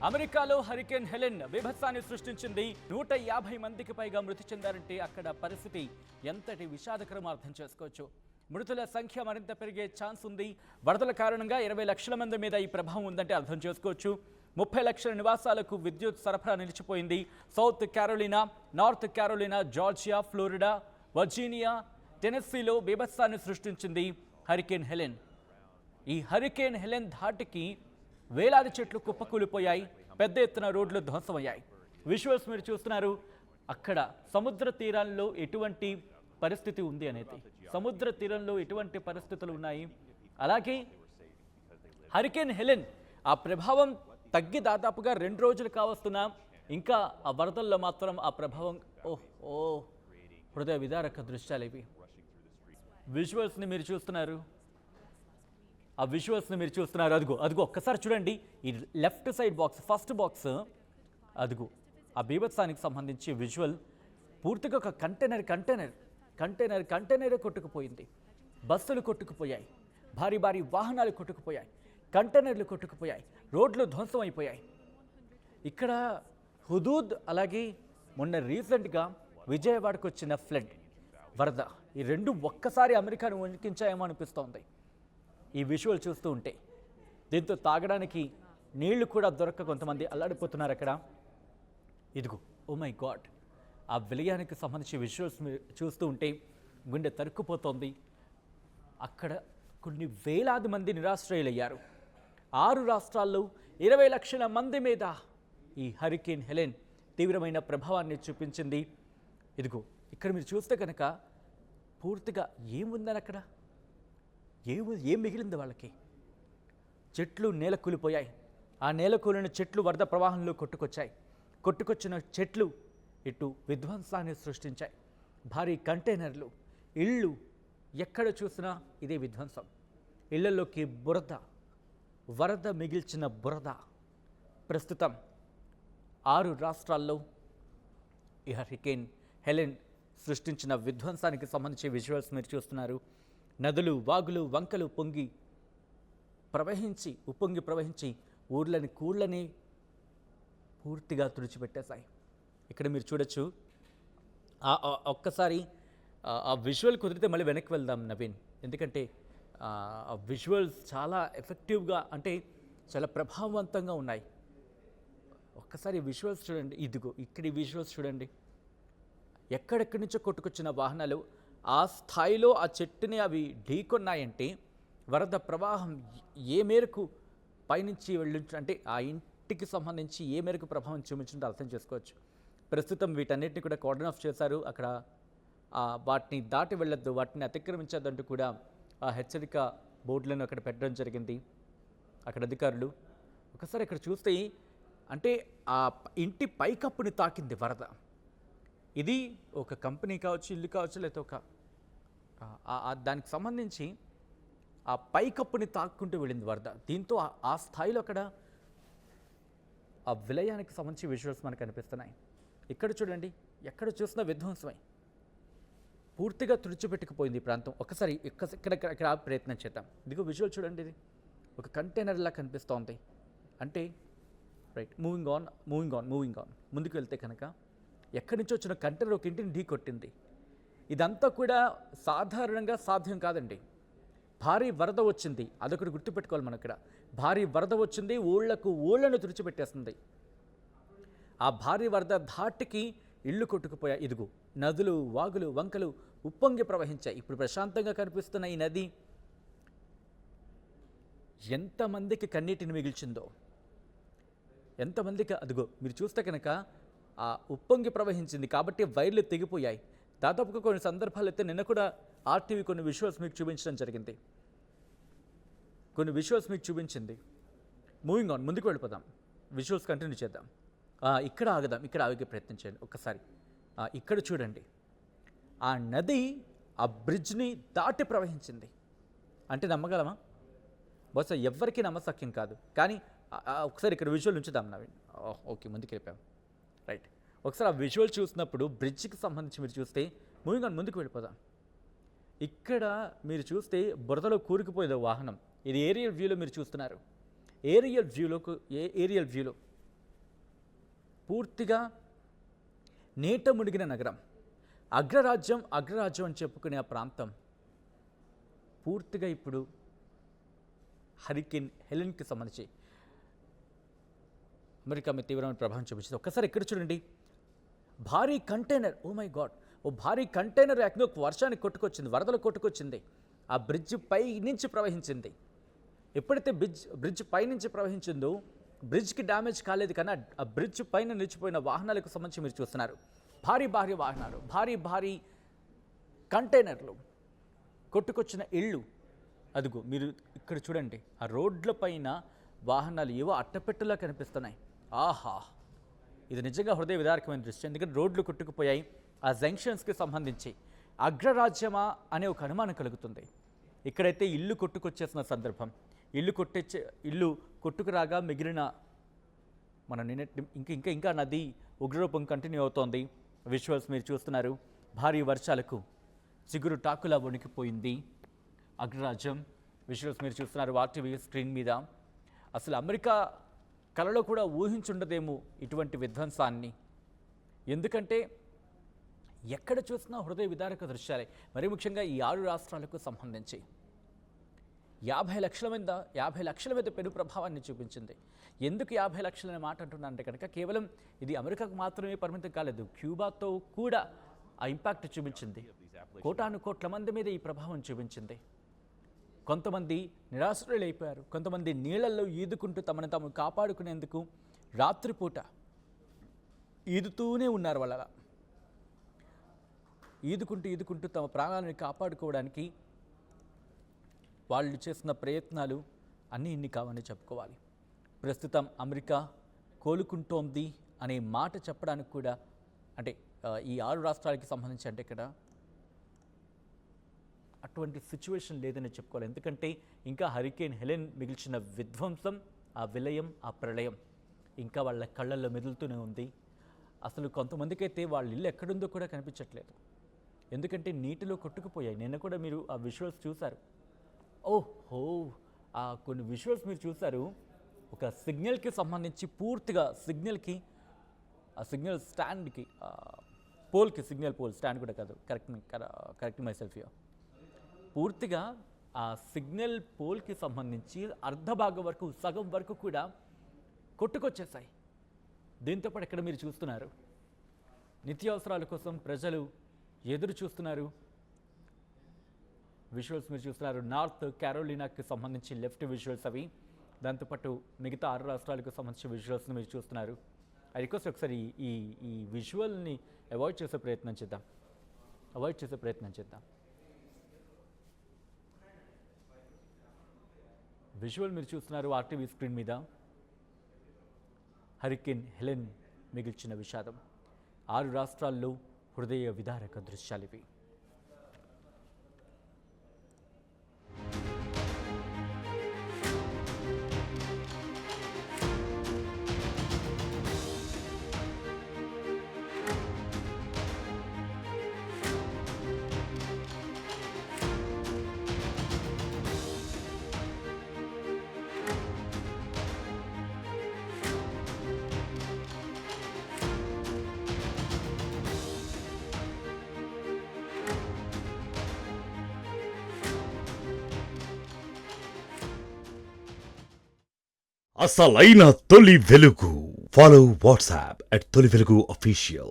అమెరికాలో hurricane Helen బీభత్సాన్ని సృష్టించింది. 150 మందికి పైగా మృతి చెందారంటే అక్కడ పరిస్థితి ఎంతటి విషాదకరం అర్థం చేసుకోవచ్చు. మృతుల సంఖ్య మరింత పెరిగే ఛాన్స్ ఉంది. వరదల కారణంగా 20 లక్షల మంది మీద ఈ ప్రభావం ఉందంటే అర్థం చేసుకోవచ్చు. 30 లక్షల నివాసాలకు విద్యుత్ సరఫరా నిలిచిపోయింది. South Carolina, North Carolina, Georgia, Florida, Virginia, టెనెస్సీలో బీభత్సాన్ని సృష్టించింది హరికేన్ హెలెన్. ఈ హరికేన్ హెలెన్ ధాటికి వేలాది చెట్లు కుప్పకూలిపోయాయి. పెద్ద ఎత్తున రోడ్లు ధ్వంసమయ్యాయి. విజువల్స్ మీరు చూస్తున్నారు. అక్కడ సముద్ర తీరాల్లో ఎటువంటి పరిస్థితి ఉంది అనేది, సముద్ర తీరంలో ఎటువంటి పరిస్థితులు ఉన్నాయి. అలాగే హరికేన్ హెలెన్ ఆ ప్రభావం తగ్గి దాదాపుగా 2 రోజులు కావస్తున్నా ఇంకా ఆ వరదల్లో మాత్రం ఆ ప్రభావం హృదయ విదారక దృశ్యాలు ఇవి. విజువల్స్ని మీరు చూస్తున్నారు. ఆ విజువల్స్ని మీరు చూస్తున్నారు. అదిగో ఒక్కసారి చూడండి. ఈ left side box, first box, అదిగో ఆ బీభత్సానికి సంబంధించి విజువల్. పూర్తిగా ఒక కంటైనర్ కొట్టుకుపోయింది. బస్సులు కొట్టుకుపోయాయి, భారీ వాహనాలు కొట్టుకుపోయాయి, కంటైనర్లు కొట్టుకుపోయాయి, రోడ్లు ధ్వంసం అయిపోయాయి. ఇక్కడ హుదూద్, అలాగే మొన్న రీసెంట్గా విజయవాడకు వచ్చిన ఫ్లడ్, వరద, ఈ రెండు ఒక్కసారి అమెరికాను వణికించాయేమో అనిపిస్తోంది ఈ విజువల్ చూస్తూ ఉంటే. దీంతో తాగడానికి నీళ్లు కూడా దొరక్క కొంతమంది అల్లాడిపోతున్నారు అక్కడ. ఇదిగో ఓ మై గాడ్, ఆ విలయానికి సంబంధించి విజువల్స్ చూస్తూ ఉంటే గుండె తరుక్కుపోతోంది. అక్కడ కొన్ని వేలాది మంది నిరాశ్రయులయ్యారు. 6 రాష్ట్రాల్లో 20 లక్షల మంది మీద ఈ హరికేన్ హెలెన్ తీవ్రమైన ప్రభావాన్ని చూపించింది. ఇదిగో ఇక్కడ మీరు చూస్తే కనుక పూర్తిగా ఏముందని అక్కడ ఏం మిగిలింది వాళ్ళకి? చెట్లు నేల కూలిపోయాయి. ఆ నేల కూలిన చెట్లు వరద ప్రవాహంలో కొట్టుకొచ్చిన చెట్లు ఇటు విధ్వంసాన్ని సృష్టించాయి. భారీ కంటైనర్లు, ఇళ్ళు, ఎక్కడ చూసినా ఇదే విధ్వంసం. ఇళ్లలోకి వరద మిగిల్చిన బురద. ప్రస్తుతం 6 రాష్ట్రాల్లో ఈ హరికేన్ హెలెన్ సృష్టించిన విధ్వంసానికి సంబంధించి విజువల్స్ మీరు చూస్తున్నారు. నదులు, వాగులు, వంకలు ఉప్పొంగి ప్రవహించి కూళ్ళని పూర్తిగా తుడిచిపెట్టేశాయి. ఇక్కడ మీరు చూడొచ్చు. ఒక్కసారి ఆ విజువల్ కుదిరితే మళ్ళీ వెనక్కి వెళ్దాం నవీన్, ఎందుకంటే ఆ విజువల్స్ చాలా ఎఫెక్టివ్గా, అంటే చాలా ప్రభావవంతంగా ఉన్నాయి. ఒక్కసారి విజువల్స్ చూడండి. ఇదిగో ఇక్కడ ఈ విజువల్స్ చూడండి. ఎక్కడెక్కడి నుంచో కొట్టుకొచ్చిన వాహనాలు ఆ స్థాయిలో ఆ చెట్టుని అవి ఢీకొన్నాయంటే వరద ప్రవాహం ఏ మేరకు పైనుంచి అంటే ఆ ఇంటికి సంబంధించి ఏ మేరకు ప్రభావం చూపించిందో అర్థం చేసుకోవచ్చు. ప్రస్తుతం వీటన్నిటిని కూడా కార్డన్ ఆఫ్ చేశారు. అక్కడ వాటిని దాటి వెళ్ళొద్దు, వాటిని అతిక్రమించద్దంటూ కూడా ఆ హెచ్చరిక బోర్డులను అక్కడ పెట్టడం జరిగింది అక్కడ అధికారులు. ఒకసారి ఇక్కడ చూస్తే అంటే ఆ ఇంటి పైకప్పుని తాకింది వరద. ఇది ఒక కంపెనీ కావచ్చు, ఇల్లు కావచ్చు, లేకపోతే ఒక దానికి సంబంధించి ఆ పైకప్పుని తాక్కుంటూ వెళ్ళింది వరద. దీంతో ఆ స్థాయిలో అక్కడ ఆ విలయానికి సంబంధించి విజువల్స్ మనకు కనిపిస్తున్నాయి. ఇక్కడ చూడండి, ఎక్కడ చూసినా విధ్వంసమై పూర్తిగా తుడిచిపెట్టుకుపోయింది ఈ ప్రాంతం. ఒకసారి ఇక్కడ ప్రయత్నం చేద్దాం. ఇదిగో విజువల్ చూడండి. ఇది ఒక కంటైనర్లా కనిపిస్తోంది. అంటే రైట్, మూవింగ్ ఆన్ ముందుకు వెళ్తే కనుక ఎక్కడి నుంచి వచ్చిన కంటైనర్ ఒక ఇంటిని ఢీ కొట్టింది. ఇదంతా కూడా సాధారణంగా సాధ్యం కాదండి. భారీ వరద వచ్చింది, అదొకటి గుర్తుపెట్టుకోవాలి మనం. ఇక్కడ భారీ వరద వచ్చింది, ఊళ్ళను తుడిచిపెట్టేస్తుంది. ఆ భారీ వరద ధాటికి ఇళ్ళు కొట్టుకుపోయాయి. ఇదిగో నదులు, వాగులు, వంకలు ఉప్పొంగి ప్రవహించాయి. ఇప్పుడు ప్రశాంతంగా కనిపిస్తున్న ఈ నది ఎంతమందికి కన్నీటిని మిగిల్చిందో, ఎంతమందికి. అదిగో మీరు చూస్తే కనుక ఆ ఉప్పొంగి ప్రవహించింది కాబట్టి వైర్లు తెగిపోయాయి. దాదాపుగా కొన్ని సందర్భాలు అయితే నిన్న కూడా ఆర్టీవీ కొన్ని విజువల్స్ మీకు చూపించడం జరిగింది. చూపించింది. మూవింగ్ ఆన్, ముందుకు వెళ్ళిపోదాం, విజువల్స్ కంటిన్యూ చేద్దాం. ఇక్కడ ఆగే ప్రయత్నం చేయండి ఒక్కసారి. ఇక్కడ చూడండి, ఆ నది ఆ బ్రిడ్జ్ని దాటి ప్రవహించింది. అంటే నమ్మగలమా? బహుశా ఎవ్వరికీ నమ్మశక్యం కాదు. కానీ ఒకసారి ఇక్కడ విజువల్ ఉంచుదాం నవీన్. ఓకే, ముందుకు వెళ్ళిపోయాం. రైట్, ఒకసారి ఆ విజువల్ చూసినప్పుడు బ్రిడ్జ్కి సంబంధించి మీరు చూస్తే మూవింగ్ ఆన్, ముందుకు వెళ్ళిపోదాం. ఇక్కడ మీరు చూస్తే బురదలో కూరుకుపోయేది వాహనం. ఇది ఏరియల్ వ్యూలో మీరు చూస్తున్నారు. ఏరియల్ వ్యూలో పూర్తిగా నీట మునిగిన నగరం. అగ్రరాజ్యం అగ్రరాజ్యం అని చెప్పుకునే ఆ ప్రాంతం పూర్తిగా ఇప్పుడు హరికేన్ హెలెన్కి సంబంధించి అమెరికా మీద తీవ్రమైన ప్రభావం చూపించింది. ఒక్కసారి ఇక్కడ చూడండి, భారీ కంటైనర్, ఓ మై గాడ్, ఓ భారీ కంటైనర్ ఏకంగా ఒక వర్షానికి కొట్టుకొచ్చింది, వరదలు కొట్టుకొచ్చింది. ఆ బ్రిడ్జ్ పై నుంచి ప్రవహించింది. ఎప్పుడైతే బ్రిడ్జ్ పై నుంచి ప్రవహించిందో బ్రిడ్జ్కి డ్యామేజ్ కాలేదు, కానీ ఆ బ్రిడ్జ్ పైన నిలిచిపోయిన వాహనాలకు సంబంధించి మీరు చూస్తున్నారు. భారీ భారీ వాహనాలు, భారీ భారీ కంటైనర్లు, కొట్టుకొచ్చిన ఇళ్ళు. అదిగో మీరు ఇక్కడ చూడండి, ఆ రోడ్ల పైన వాహనాలు ఏవో అట్టపెట్టులా కనిపిస్తున్నాయి. ఆహా, ఇది నిజంగా హృదయ విదారకమైన దృశ్యం. ఎందుకంటే రోడ్లు కొట్టుకుపోయాయి. ఆ జంక్షన్స్కి సంబంధించి అగ్రరాజ్యమా అనే ఒక అనుమానం కలుగుతుంది. ఇక్కడైతే ఇల్లు కొట్టుకొచ్చేసిన సందర్భం, ఇల్లు కొట్టుకురాగా మిగిలిన మన ఇంకా నది ఉగ్రరూపం కంటిన్యూ అవుతోంది. విజువల్స్ మీరు చూస్తున్నారు. భారీ వర్షాలకు చిగురు టాకులా వణికిపోయింది అగ్రరాజ్యం. విజువల్స్ మీరు చూస్తున్నారు ఆర్టీవీ స్క్రీన్ మీద. అసలు అమెరికా కలలో కూడా ఊహించుండదేమో ఇటువంటి విధ్వంసాన్ని. ఎందుకంటే ఎక్కడ చూసినా హృదయ విదారక దృశ్యాలే. మరి ముఖ్యంగా ఈ 6 రాష్ట్రాలకు సంబంధించి 50 లక్షల మీద పెను ప్రభావాన్ని చూపించింది. ఎందుకు 50 లక్షలు అనే మాట అంటున్నానంటే కనుక కేవలం ఇది అమెరికాకు మాత్రమే పరిమితం కాలేదు, క్యూబాతో కూడా ఆ ఇంపాక్ట్ చూపించింది. కోటాను కోట్ల మంది మీద ఈ ప్రభావం చూపించింది. కొంతమంది నిరాశ్రయులైపోయారు, కొంతమంది నీళ్లలో ఈదుకుంటూ తమను తాము కాపాడుకునేందుకు రాత్రిపూట ఈదుతూనే ఉన్నారు. వాళ్ళ ఈదుకుంటూ తమ ప్రాణాలను కాపాడుకోవడానికి వాళ్ళు చేసిన ప్రయత్నాలు అన్నీ ఇన్ని కావని చెప్పుకోవాలి. ప్రస్తుతం అమెరికా కోలుకుంటోంది అనే మాట చెప్పడానికి కూడా, అంటే ఈ 6 రాష్ట్రాలకి సంబంధించి అంటే ఇక్కడ అటువంటి సిచ్యువేషన్ లేదని చెప్పుకోవాలి. ఎందుకంటే ఇంకా హరికేన్ హెలెన్ మిగిల్చిన విధ్వంసం, ఆ విలయం, ఆ ప్రళయం ఇంకా వాళ్ళ కళ్ళల్లో మెదులుతూనే ఉంది. అసలు కొంతమందికి అయితే వాళ్ళ ఇల్లు ఎక్కడుందో కూడా కనిపించట్లేదు, ఎందుకంటే నీటిలో కొట్టుకుపోయాయి. నిన్న కూడా మీరు ఆ విజువల్స్ చూశారు. ఓహో, ఆ కొన్ని విజువల్స్ మీరు చూశారు. ఒక సిగ్నల్కి సంబంధించి పూర్తిగా ఆ సిగ్నల్ స్టాండ్కి, పోల్కి, సిగ్నల్ పోల్ స్టాండ్ కూడా కాదు, కరెక్ట్ మై సెల్ఫ్ హియర్. పూర్తిగా ఆ సిగ్నల్ పోల్కి సంబంధించి అర్ధభాగం వరకు, సగం వరకు కూడా కొట్టుకొచ్చేసాయి. దీంతోపాటు ఇక్కడ మీరు చూస్తున్నారు నిత్యావసరాల కోసం ప్రజలు ఎదురు చూస్తున్నారు. విజువల్స్ మీరు చూస్తున్నారు. నార్త్ క్యారోలినాకి సంబంధించి లెఫ్ట్ విజువల్స్ అవి. దాంతోపాటు మిగతా 6 రాష్ట్రాలకు సంబంధించిన విజువల్స్ని మీరు చూస్తున్నారు. ఐ రిక్వెస్ట్ ఒకసారి ఈ విజువల్ని అవాయిడ్ చేసే ప్రయత్నం చేద్దాం. విజువల్ మీరు చూస్తున్నారు ఆర్టీవీ స్క్రీన్ మీద. హరికేన్ హెలెన్ మిగిల్చిన విషాదం, 6 రాష్ట్రాల్లో హృదయ విదారక దృశ్యాలివి. అసలైన తొలి వెలుగు. ఫాలో వాట్సాప్ @తొలి వెలుగు official.